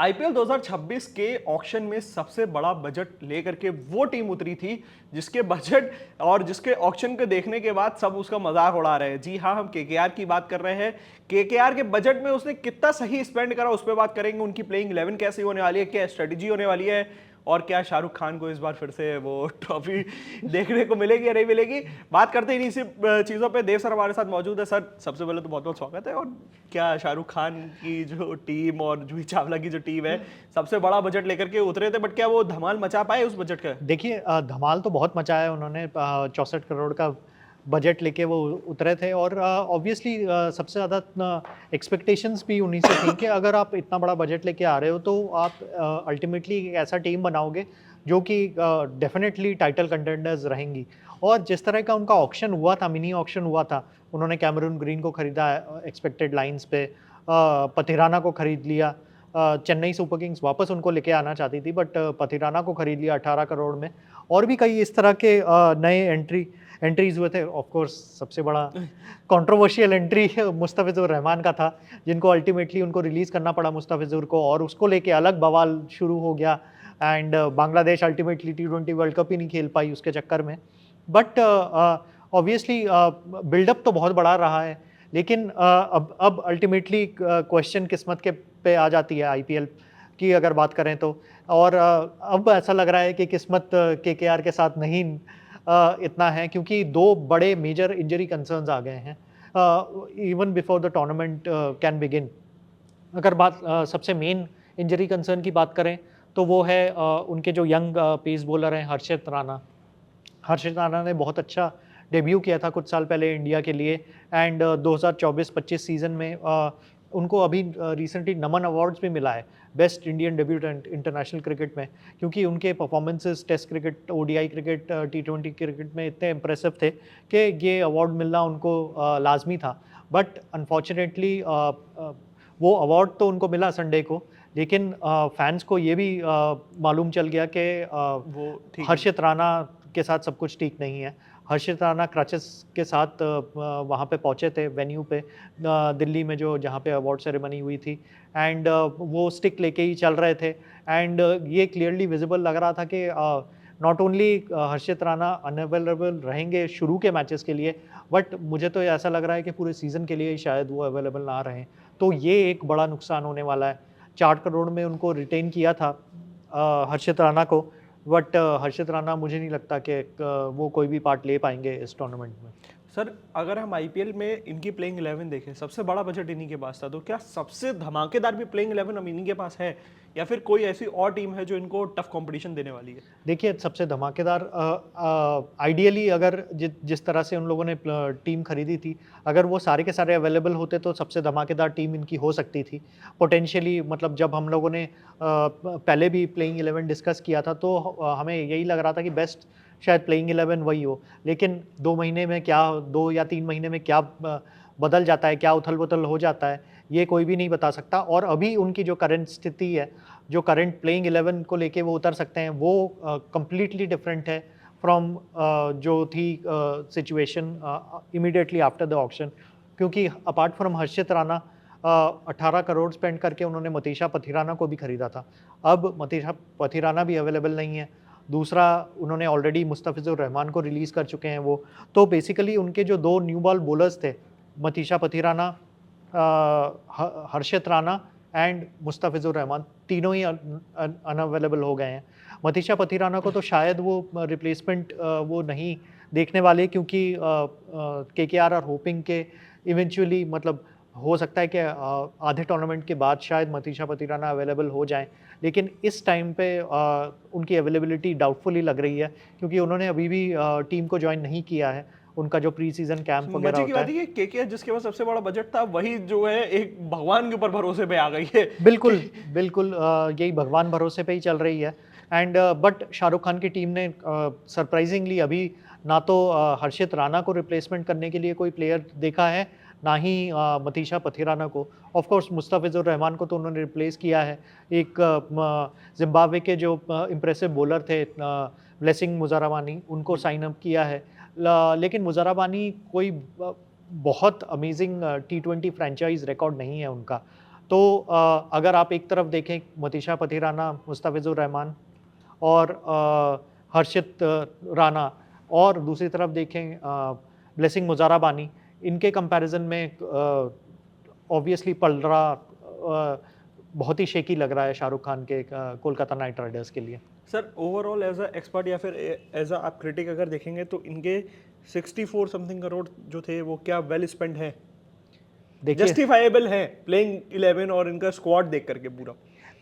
IPL 2026 के auction में सबसे बड़ा बजट लेकर के वो टीम उतरी थी जिसके बजट और जिसके ऑक्शन को देखने के बाद सब उसका मजाक उड़ा रहे हैं। जी हाँ, हम केकेआर की बात कर रहे हैं। केकेआर के बजट में उसने कितना सही स्पेंड करा उस पर बात करेंगे। उनकी प्लेइंग 11 कैसी होने वाली है, क्या स्ट्रेटेजी होने वाली है, और क्या शाहरुख खान को इस बार फिर से वो ट्रॉफी देखने को मिलेगी या नहीं मिलेगी। बात करते ही इसी चीज़ों पे देव सर हमारे साथ मौजूद है। सर, सबसे पहले तो बहुत बहुत स्वागत है। और क्या शाहरुख खान की जो टीम और जूही चावला की जो टीम है, सबसे बड़ा बजट लेकर के उतरे थे, बट क्या वो धमाल मचा पाए उस बजट का? देखिए धमाल तो बहुत मचाया है उन्होंने 64 करोड़ का बजट लेके वो उतरे थे और ऑब्वियसली सबसे ज़्यादा एक्सपेक्टेशंस भी उन्हीं से थी कि अगर आप इतना बड़ा बजट लेके आ रहे हो तो आप अल्टीमेटली एक ऐसा टीम बनाओगे जो कि डेफिनेटली टाइटल कंटेंडर्स रहेंगी। और जिस तरह का उनका ऑक्शन हुआ था, मिनी ऑक्शन हुआ था, उन्होंने कैमरून ग्रीन को खरीदा एक्सपेक्टेड लाइंस पे, पथिराना को खरीद लिया। चेन्नई सुपर किंग्स वापस उनको लेके आना चाहती थी बट पथिराना को खरीद लिया 18 करोड़ में। और भी कई इस तरह के नए एंट्रीज हुए थे। ऑफ कोर्स सबसे बड़ा कंट्रोवर्शियल एंट्री मुस्तफिजुर रहमान का था, जिनको अल्टीमेटली उनको रिलीज़ करना पड़ा मुस्तफिजुर को, और उसको लेके अलग बवाल शुरू हो गया। And Bangladesh ultimately T20 world cup ही नहीं खेल पाई उसके चक्कर में। बट ऑब्वियसली बिल्डअप तो बहुत बड़ा रहा है, लेकिन अब अल्टीमेटली क्वेश्चन किस्मत के पे आ जाती है आईपीएल की अगर बात करें तो। और अब ऐसा लग रहा है कि किस्मत केकेआर के साथ नहीं इतना है, क्योंकि दो बड़े मेजर इंजरी कंसर्न्स आ गए हैं even before the tournament can begin. अगर बात सबसे मेन इंजरी कंसर्न की बात करें तो वो है उनके जो यंग पेस बॉलर हैं हर्षित राणा। हर्षित राणा ने बहुत अच्छा डेब्यू किया था कुछ साल पहले इंडिया के लिए। एंड 2024-25 सीज़न में उनको अभी रिसेंटली नमन अवार्ड्स भी मिला है best Indian debutant international cricket में, क्योंकि उनके performances test cricket, ODI cricket, T20 cricket में इतने इंप्रेसिव थे कि ये अवार्ड मिलना उनको लाजमी था। बट अनफॉर्चुनेटली वो अवार्ड तो उनको मिला संडे को, लेकिन फैंस को ये भी मालूम चल गया कि वो ठीक है। हर्षित राणा के साथ सब कुछ ठीक नहीं है। हर्षित राणा क्रचेस के साथ वहाँ पे पहुँचे थे वेन्यू पे, दिल्ली में जो जहाँ पे अवार्ड सेरेमनी हुई थी। एंड वो स्टिक लेके ही चल रहे थे। एंड ये क्लियरली विजिबल लग रहा था कि not only Harshit Rana unavailable रहेंगे शुरू के मैचेस के लिए, बट मुझे तो ऐसा लग रहा है कि पूरे सीज़न के लिए ही शायद वो अवेलेबल ना रहें। तो ये एक बड़ा नुकसान होने वाला है। 4 करोड़ में उनको रिटेन किया था हर्षित राणा को, बट हर्षित राणा मुझे नहीं लगता कि वो कोई भी पार्ट ले पाएंगे इस टूर्नामेंट में। सर, अगर हम आईपीएल में इनकी प्लेइंग 11 देखें, सबसे बड़ा बजट इन्हीं के पास था, तो क्या सबसे धमाकेदार भी प्लेइंग 11 अब इन्हीं के पास है, या फिर कोई ऐसी और टीम है जो इनको टफ कंपटीशन देने वाली है? देखिए सबसे धमाकेदार आइडियली अगर जिस तरह से उन लोगों ने टीम खरीदी थी, अगर वो सारे के सारे अवेलेबल होते तो सबसे धमाकेदार टीम इनकी हो सकती थी पोटेंशियली। मतलब जब हम लोगों ने पहले भी प्लेइंग 11 डिस्कस किया था तो हमें यही लग रहा था कि बेस्ट शायद प्लेइंग 11 वही हो। लेकिन 2 महीने में क्या, 2 या 3 महीने में क्या बदल जाता है, क्या उथल-पुथल हो जाता है, ये कोई भी नहीं बता सकता। और अभी उनकी जो करंट स्थिति है, जो करंट प्लेइंग 11 को लेके वो उतर सकते हैं, वो कंप्लीटली डिफरेंट है फ्रॉम जो थी situation immediately after the auction. क्योंकि apart from Harshit Rana 18 crore spend करके उन्होंने मतीशा पथिराना को भी खरीदा था। अब मतीशा पथिराना भी अवेलेबल नहीं है। दूसरा, उन्होंने ऑलरेडी मुस्तफिजुर रहमान को रिलीज़ कर चुके हैं वो। तो बेसिकली उनके जो 2 न्यू बॉल बॉलर्स थे, मतीशा पथिराना, हर्षित राणा एंड मुस्तफिजुर रहमान, तीनों ही अनअवेलेबल हो गए हैं। मतीशा पथिराना को तो शायद वो रिप्लेसमेंट वो नहीं देखने वाले, क्योंकि केकेआर आर होपिंग के इवेंचुअली, मतलब हो सकता है कि आधे टूर्नामेंट के बाद शायद मतीशा पथिराना अवेलेबल हो जाएँ। लेकिन इस टाइम पे उनकी अवेलेबिलिटी डाउटफुल ही लग रही है, क्योंकि उन्होंने अभी भी टीम को जॉइन नहीं किया है। उनका जो प्री सीज़न कैंप वगैरह मजे की होता बात है। है कि केकेआर जिसके पास सबसे बड़ा बजट था, वही जो है एक भगवान के ऊपर भरोसे पे आ गई है बिल्कुल, कि बिल्कुल यही भगवान भरोसे पे ही चल रही है। एंड बट शाहरुख खान की टीम ने सरप्राइज़िंगली अभी ना तो हर्षित राणा को रिप्लेसमेंट करने के लिए कोई प्लेयर देखा है, ना ही मतीशा पथिराना को। ऑफ कोर्स मुस्तफिजुर रहमान को तो उन्होंने रिप्लेस किया है। एक ज़िम्बाब्वे के जो इम्प्रेसिव बॉलर थे ब्लेसिंग मुज़ाराबानी, उनको साइन अप किया है। लेकिन मुज़ाराबानी कोई बहुत अमेजिंग T20 फ्रैंचाइज़ रिकॉर्ड नहीं है उनका। तो अगर आप एक तरफ देखें मतीशा पथिराना, मुस्तफिजुर रहमान और हर्षित राणा, और दूसरी तरफ देखें ब्लेसिंग मुजाराबानी, इनके कंपैरिजन में ऑब्वियसली पलरा बहुत ही शेकी लग रहा है शाहरुख खान के कोलकाता नाइट राइडर्स के लिए। Sir overall as a expert या फिर एज अ आप क्रिटिक अगर देखेंगे तो इनके 64 समथिंग करोड़ जो थे वो क्या वेल स्पेंड है, देखिए जस्टिफाइबल है प्लेइंग 11 और इनका स्क्वाड देख करके पूरा?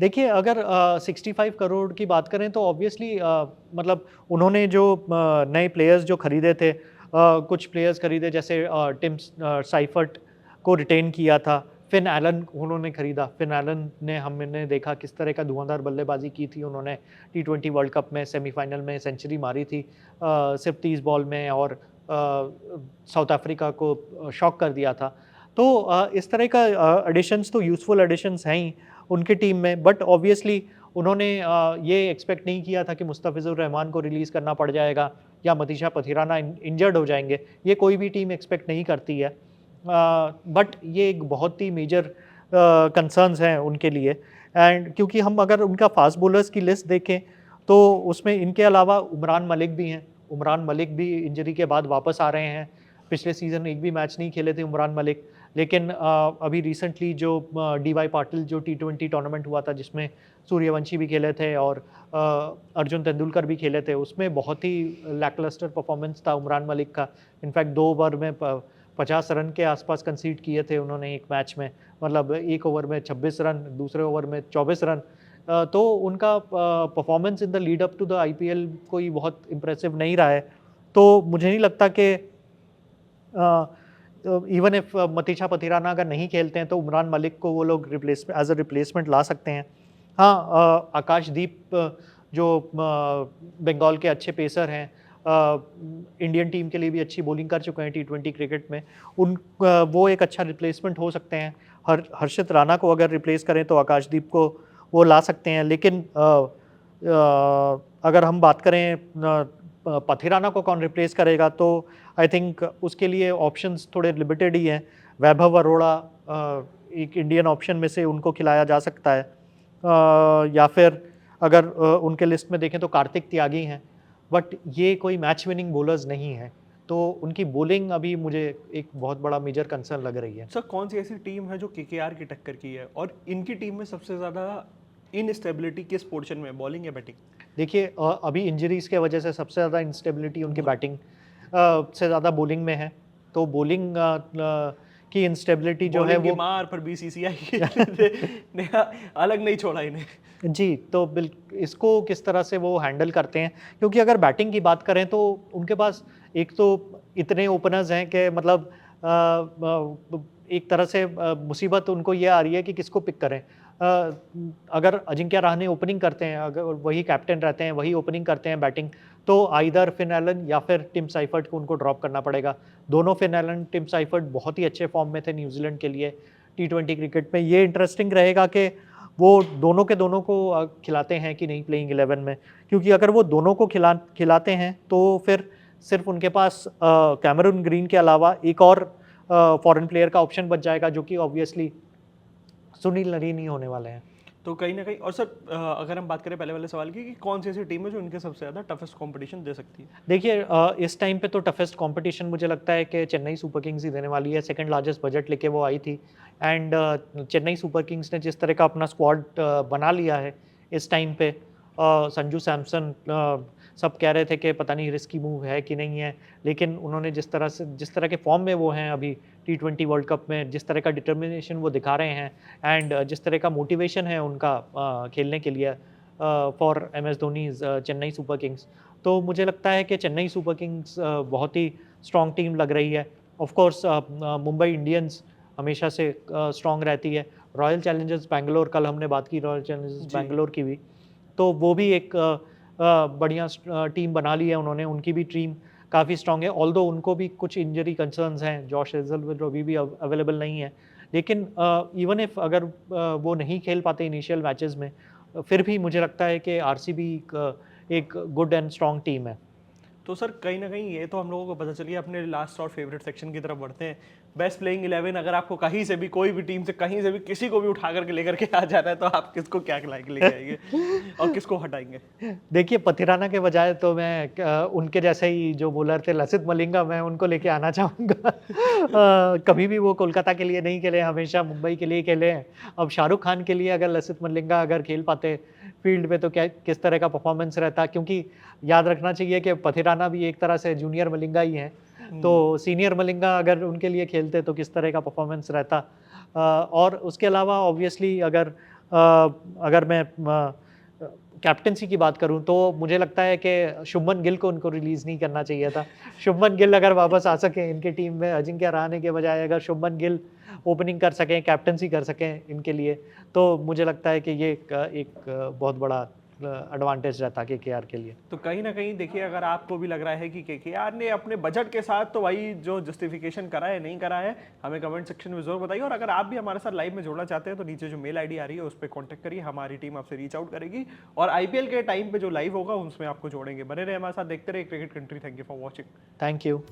देखिए अगर 65 करोड़ की बात करें तो ऑब्वियसली मतलब उन्होंने जो नए प्लेयर्स जो खरीदे थे, कुछ प्लेयर्स खरीदे जैसे टिम साइफर्ट को रिटेन किया था, फिन एलन उन्होंने खरीदा। फिन एलन ने हमने देखा किस तरह का धुआंधार बल्लेबाजी की थी उन्होंने, T20 वर्ल्ड कप में सेमीफाइनल में सेंचुरी मारी थी सिर्फ 30 बॉल में, और साउथ अफ्रीका को शॉक कर दिया था। तो इस तरह का एडिशंस तो यूज़फुल एडिशंस हैं ही उनकी टीम में, बट ऑब्वियसली उन्होंने ये एक्सपेक्ट नहीं किया था कि मुस्तफिजुर रहमान को रिलीज़ करना पड़ जाएगा या मतीशा पथिराना इंजर्ड हो जाएंगे। ये कोई भी टीम एक्सपेक्ट नहीं करती है, बट ये एक बहुत ही मेजर कंसर्न्स हैं उनके लिए। एंड क्योंकि हम अगर उनका फास्ट बॉलर्स की लिस्ट देखें तो उसमें इनके अलावा उमरान मलिक भी हैं। उमरान मलिक भी इंजरी के बाद वापस आ रहे हैं। पिछले सीज़न एक भी मैच नहीं खेले थे उमरान मलिक, लेकिन अभी रिसेंटली जो DY पाटिल जो T20 टूर्नामेंट हुआ था जिसमें सूर्यवंशी भी खेले थे और अर्जुन तेंदुलकर भी खेले थे, उसमें बहुत ही लैकलस्टर परफॉर्मेंस था उमरान मलिक का। इनफैक्ट 2 ओवर में 50 रन के आसपास कंसीड किए थे उन्होंने एक मैच में, मतलब एक ओवर में 26 रन, दूसरे ओवर में 24 रन। तो उनका performance in the lead up to the IPL कोई बहुत इम्प्रेसिव नहीं रहा है। तो मुझे नहीं लगता कि इवन इफ मतीशा पथिराना अगर नहीं खेलते हैं तो उमरान मलिक को वो लोग एज अ रिप्लेसमेंट ला सकते हैं। हाँ, आकाशदीप जो बंगाल के अच्छे पेसर हैं, इंडियन टीम के लिए भी अच्छी बॉलिंग कर चुके हैं T20 क्रिकेट में, वो एक अच्छा रिप्लेसमेंट हो सकते हैं। हर्षित राणा को अगर रिप्लेस करें तो आकाशदीप को वो ला सकते हैं। लेकिन अगर हम बात करें पथिराना को कौन रिप्लेस करेगा, तो आई थिंक उसके लिए ऑप्शंस थोड़े लिमिटेड ही हैं। वैभव अरोड़ा एक इंडियन ऑप्शन में से उनको खिलाया जा सकता है, या फिर अगर उनके लिस्ट में देखें तो कार्तिक त्यागी हैं, बट ये कोई मैच विनिंग बॉलर्स नहीं हैं, तो उनकी बॉलिंग अभी मुझे एक बहुत बड़ा मेजर कंसर्न लग रही है। सर कौन सी ऐसी टीम है जो KKR की टक्कर की है, और इनकी टीम में सबसे ज़्यादा इनस्टेबिलिटी किस पोर्शन में, बॉलिंग या बैटिंग? देखिए अभी इंजरीज के वजह से सबसे ज़्यादा इंस्टेबिलिटी उनकी बैटिंग से ज़्यादा बॉलिंग में है। तो बॉलिंग की इंस्टेबिलिटी जो है बॉलिंग की वो मार पर BCCI ने अलग नहीं छोड़ा इन्हें। जी, तो इसको किस तरह से वो हैंडल करते हैं, क्योंकि अगर बैटिंग की बात करें तो उनके पास एक तो इतने ओपनर्स हैं कि मतलब एक तरह से मुसीबत उनको ये आ रही है कि किसको पिक करें। अगर अजिंक्य रहाणे ओपनिंग करते हैं, अगर वही कैप्टन रहते हैं, वही ओपनिंग करते हैं बैटिंग, तो आइदर फिन एलन या फिर टिम साइफर्ट को उनको ड्रॉप करना पड़ेगा। दोनों फिन एलन, टिम साइफर्ट बहुत ही अच्छे फॉर्म में थे न्यूजीलैंड के लिए T20 क्रिकेट में। ये इंटरेस्टिंग रहेगा कि वो दोनों के दोनों को खिलाते हैं कि नहीं प्लेइंग 11 में, क्योंकि अगर वो दोनों को खिलाते हैं तो फिर सिर्फ उनके पास कैमरून ग्रीन के अलावा एक और फॉरेन प्लेयर का ऑप्शन बच जाएगा, जो कि ऑब्वियसली सुनील नरीन ही होने वाले हैं। तो कहीं ना कहीं, और सर अगर हम बात करें पहले वाले सवाल की कि कौन सी ऐसी टीम है जो इनके सबसे ज़्यादा टफेस्ट कंपटीशन दे सकती है? देखिए इस टाइम पे तो टफेस्ट कंपटीशन मुझे लगता है कि चेन्नई सुपर किंग्स ही देने वाली है। सेकंड लार्जेस्ट बजट लेके वो आई थी, एंड चेन्नई सुपर किंग्स ने जिस तरह का अपना स्क्वाड बना लिया है इस टाइम पे, संजू सैमसन, सब कह रहे थे कि पता नहीं रिस्की मूव है कि नहीं है, लेकिन उन्होंने जिस तरह के फॉर्म में वो हैं अभी T20 वर्ल्ड कप में, जिस तरह का डिटर्मिनेशन वो दिखा रहे हैं, एंड जिस तरह का मोटिवेशन है उनका खेलने के लिए for MS Dhoni Chennai super Kings, तो मुझे लगता है कि चेन्नई सुपर किंग्स बहुत ही स्ट्रॉन्ग टीम लग रही है। ऑफ कोर्स मुंबई इंडियंस हमेशा से स्ट्रॉन्ग रहती है। रॉयल चैलेंजर्स बैंगलोर, कल हमने बात की रॉयल चैलेंजर्स बैंगलोर की भी, तो वो भी एक बढ़िया टीम बना ली है उन्होंने, उनकी भी टीम काफ़ी स्ट्रॉन्ग है। ऑल्दो उनको भी कुछ इंजरी कंसर्न्स हैं, जॉश हेजलवुड अभी भी अवेलेबल नहीं है, लेकिन इवन इफ अगर वो नहीं खेल पाते इनिशियल मैचेस में, फिर भी मुझे लगता है कि RCB एक गुड एंड स्ट्रॉन्ग टीम है। तो सर कहीं ना कहीं ये तो हम लोगों को पता चलिए, अपने लास्ट और फेवरेट सेक्शन की तरफ बढ़ते हैं। बेस्ट प्लेइंग 11 अगर आपको कहीं से भी कोई भी टीम से कहीं से भी किसी को भी उठा करके लेकर के आ जाना है तो आप किसको क्या खिला के लेके आएंगे और किसको हटाएंगे? देखिए पथिराना के बजाय तो मैं उनके जैसे ही जो बॉलर थे लसित मलिंगा, मैं उनको लेके आना चाहूँगा। कभी भी वो कोलकाता के लिए नहीं खेले, हमेशा मुंबई के लिए खेले हैं। अब शाहरुख खान के लिए अगर लसित मलिंगा अगर खेल पाते फील्ड पे तो क्या किस तरह का परफॉर्मेंस रहता, क्योंकि याद रखना चाहिए कि पथिराना भी एक तरह से जूनियर मलिंगा ही हैं। तो सीनियर मलिंगा अगर उनके लिए खेलते तो किस तरह का परफॉर्मेंस रहता। और उसके अलावा ऑब्वियसली अगर मैं कैप्टेंसी की बात करूं तो मुझे लगता है कि शुभमन गिल को उनको रिलीज़ नहीं करना चाहिए था। शुभमन गिल अगर वापस आ सकें इनकी टीम में, अजिंक्य रहाणे के बजाय अगर शुभमन गिल ओपनिंग कर सकें, कैप्टेंसी कर सकें इनके लिए, तो मुझे लगता है कि ये एक बहुत बड़ा एडवांटेज रहता केकेआर के लिए। तो कहीं ना कहीं देखिए, अगर आपको भी लग रहा है कि केकेआर ने अपने बजट के साथ तो भाई जो जस्टिफिकेशन करा है नहीं करा है, हमें कमेंट सेक्शन में जरूर बताइए। और अगर आप भी हमारे साथ लाइव में जुड़ना चाहते हैं तो नीचे जो मेल आईडी आ रही है उस पर कॉन्टैक्ट करिए, हमारी टीम आपसे रीच आउट करेगी और आईपीएल के टाइम पे जो लाइव होगा उसमें आपको जोड़ेंगे। बने रहे हमारे साथ, देखते रहे cricket country. Thank you for watching. Thank you.